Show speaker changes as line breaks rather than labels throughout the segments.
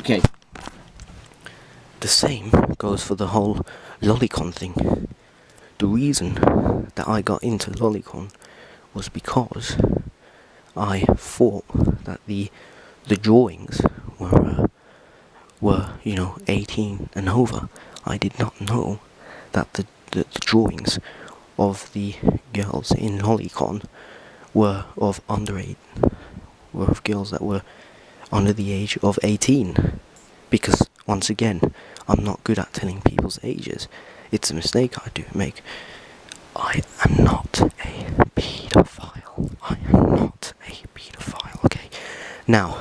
Okay. The same goes for the whole Lolicon thing. The reason that I got into Lolicon was because I thought that the drawings were 18 and over. I did not know that the drawings of the girls in Lolicon were of underage, were of girls that were under the age of 18. Because once again, I'm not good at telling people's ages. It's a mistake I do make. I am not a paedophile. I am not a paedophile. Okay. Now,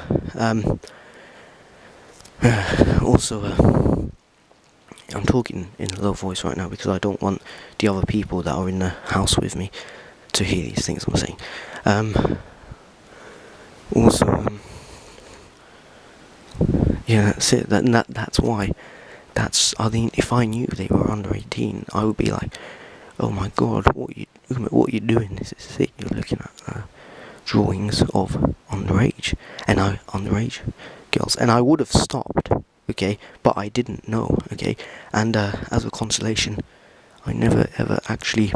also, I'm talking in a low voice right now because I don't want the other people that are in the house with me to hear these things I'm saying. Also, yeah, that's it. That's why. I think if I knew they were under 18, I would be like, oh my god, what are you doing? This is sick. You're looking at drawings of underage girls, and I would have stopped, okay, but I didn't know, okay, and as a consolation, I never ever actually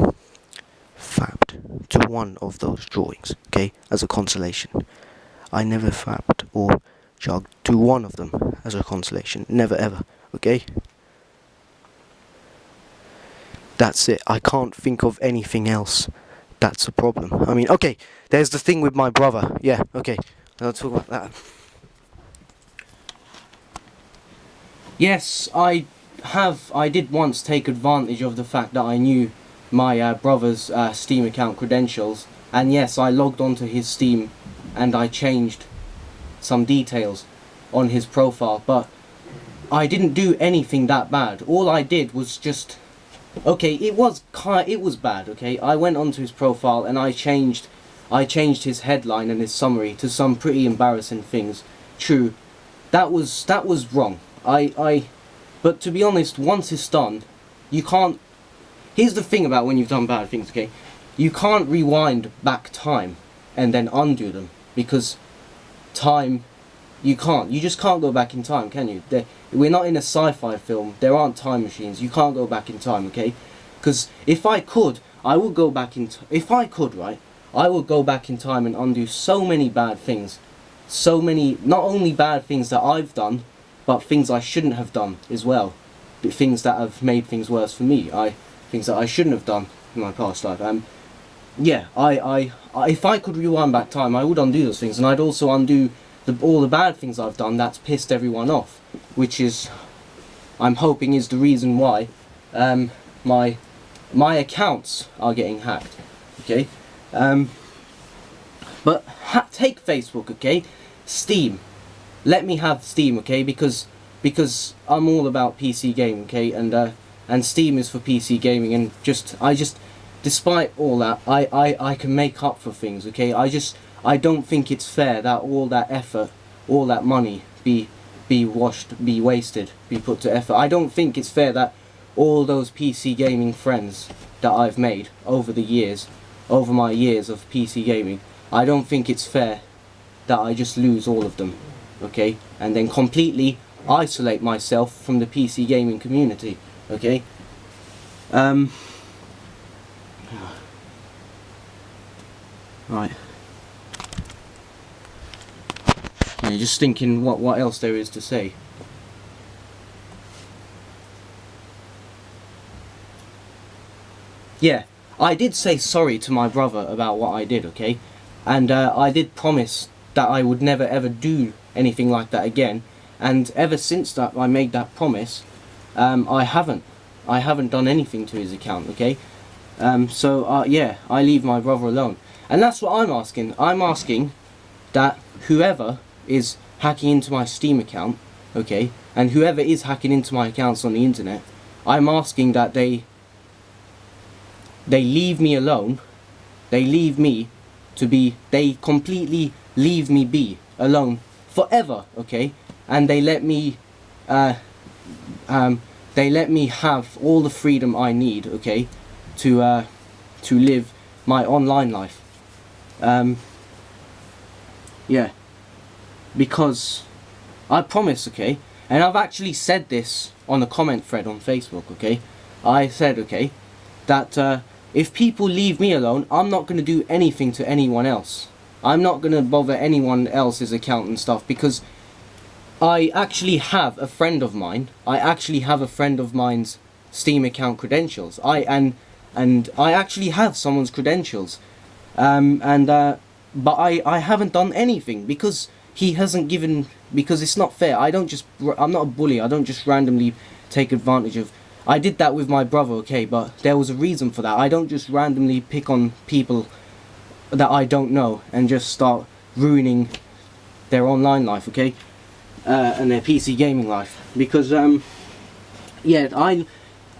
fapped to one of those drawings, okay, as a consolation. I never fapped or jugged to one of them as a consolation, never ever, okay? That's it. I can't think of anything else that's a problem. I mean, okay, there's the thing with my brother. Yeah, okay, I'll talk about that. Yes, I did once take advantage of the fact that I knew my brother's Steam account credentials, and yes, I logged onto his Steam and I changed some details on his profile, but I didn't do anything that bad. All I did was just... Okay, it was bad, okay? I went onto his profile and I changed his headline and his summary to some pretty embarrassing things. True, that was wrong. But to be honest, once it's done, you can't... Here's the thing about when you've done bad things, okay? You can't rewind back time and then undo them, because time... You just can't go back in time, can you? We're not in a sci-fi film. There aren't time machines. You can't go back in time, okay? Because if I could, I would go back in... If I could, right? I would go back in time and undo so many bad things. So many... Not only bad things that I've done, but things I shouldn't have done as well. Things that have made things worse for me. Things that I shouldn't have done in my past life. Yeah, if I could rewind back time, I would undo those things. And I'd also undo... all the bad things I've done that's pissed everyone off, which is, I'm hoping, is the reason why my accounts are getting hacked, okay? But take Facebook, okay? Steam, let me have Steam, okay? Because I'm all about PC gaming, okay? And Steam is for PC gaming, and despite all that, I can make up for things, okay? I don't think it's fair that all that effort, all that money be wasted, be put to effort. I don't think it's fair that all those PC gaming friends that I've made over the years, over my years of PC gaming, I don't think it's fair that I just lose all of them, okay? And then completely isolate myself from the PC gaming community, okay? Right. Yeah, just thinking what else there is to say. Yeah, I did say sorry to my brother about what I did, okay? And I did promise that I would never ever do anything like that again. And ever since that I made that promise, I haven't done anything to his account, okay? Yeah, I leave my brother alone. And that's what I'm asking. I'm asking that whoever is hacking into my Steam account, okay, and whoever is hacking into my accounts on the internet, I'm asking that they leave me alone. They leave me to be... They completely leave me be alone forever, okay? And they let me have all the freedom I need, okay, to live my online life. Yeah, because I promise, okay? And I've actually said this on a comment thread on Facebook, okay? I said, okay, that if people leave me alone, I'm not going to do anything to anyone else. I'm not going to bother anyone else's account and stuff, because I actually have a friend of mine. I actually have a friend of mine's Steam account credentials. And I actually have someone's credentials. But I haven't done anything because he hasn't given, because it's not fair. I'm not a bully. I don't just randomly take advantage of. I did that with my brother, okay, but there was a reason for that. I don't just randomly pick on people that I don't know and just start ruining their online life, okay, and their PC gaming life. Because yeah,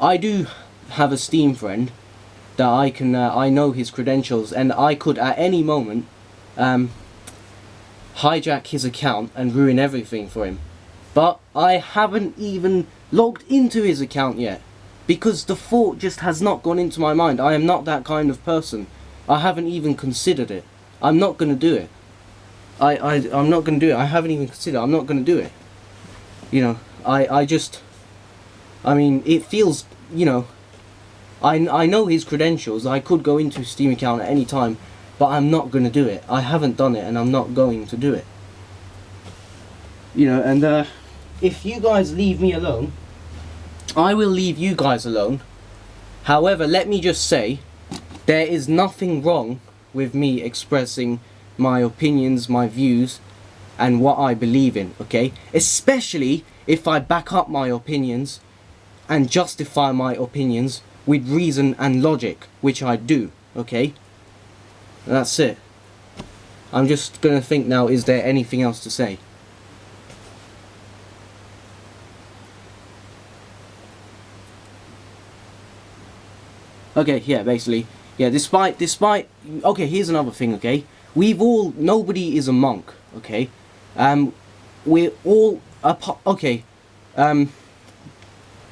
I do have a Steam friend that I know his credentials, and I could at any moment hijack his account and ruin everything for him. But I haven't even logged into his account yet, because the thought just has not gone into my mind. I am not that kind of person. I haven't even considered it. I'm not going to do it. I'm not going to do it. I haven't even considered it. I'm not going to do it. You know, I mean, it feels, you know, I know his credentials. I could go into his Steam account at any time, but I'm not going to do it. I haven't done it, and I'm not going to do it. You know, and if you guys leave me alone, I will leave you guys alone. However, let me just say, there is nothing wrong with me expressing my opinions, my views, and what I believe in, okay? Especially if I back up my opinions and justify my opinions with reason and logic, which I do, okay? That's it. I'm just gonna think now, is there anything else to say? Okay, yeah, basically, yeah, despite, okay, here's another thing, okay? Nobody is a monk, okay? We're all, okay,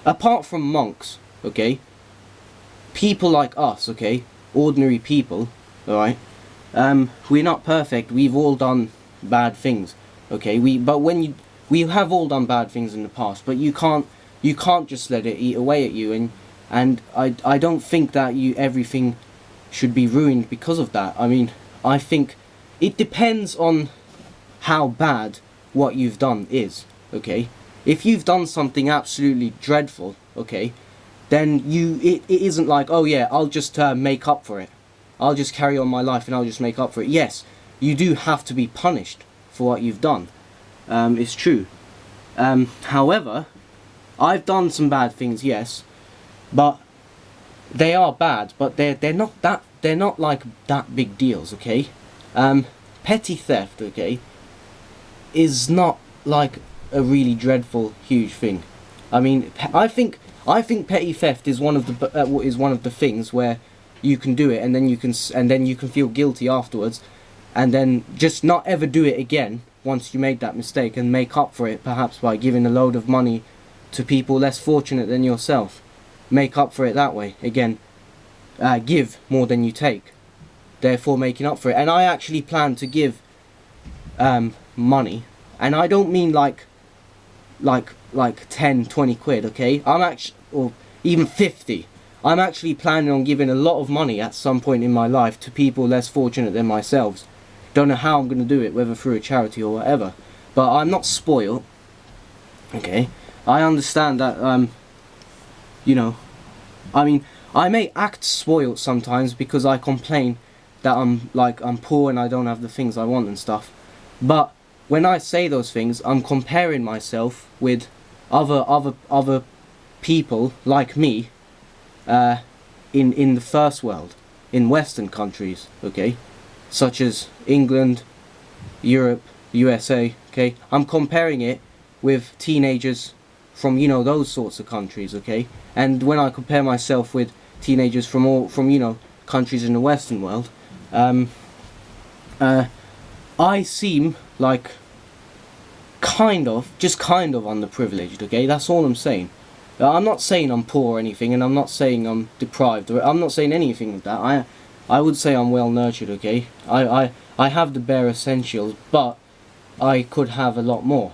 apart from monks, okay? People like us, okay? Ordinary people, alright? We're not perfect, we've all done bad things, okay? We have all done bad things in the past, but you can't just let it eat away at you, and I don't think that everything should be ruined because of that. I mean, I think it depends on how bad what you've done is, okay? If you've done something absolutely dreadful, okay, then it isn't like, oh yeah, I'll just make up for it. I'll just carry on my life and I'll just make up for it. Yes, you do have to be punished for what you've done. It's true. However, I've done some bad things, yes, but they are bad, but they're not like that big deals, okay? Petty theft, okay, is not like a really dreadful, huge thing. I mean, I think petty theft is one of the things where you can do it, and then you can feel guilty afterwards, and then just not ever do it again once you made that mistake, and make up for it perhaps by giving a load of money to people less fortunate than yourself. Make up for it that way. Again, give more than you take, therefore making up for it. And I actually plan to give money, and I don't mean like 10, 20 quid, okay? Or even 50. I'm actually planning on giving a lot of money at some point in my life to people less fortunate than myself. Don't know how I'm going to do it, whether through a charity or whatever, but I'm not spoiled, okay? I understand that, you know, I mean, I may act spoiled sometimes because I complain that I'm poor and I don't have the things I want and stuff, but when I say those things, I'm comparing myself with other people like me, in the first world, in Western countries, okay, such as England, Europe, USA, okay. I'm comparing it with teenagers from, you know, those sorts of countries, okay. And when I compare myself with teenagers from you know, countries in the Western world, I seem like just kind of underprivileged, okay? That's all I'm saying. I'm not saying I'm poor or anything, and I'm not saying I'm deprived, or I'm not saying anything like that. I would say I'm well nurtured, okay? I have the bare essentials, but I could have a lot more.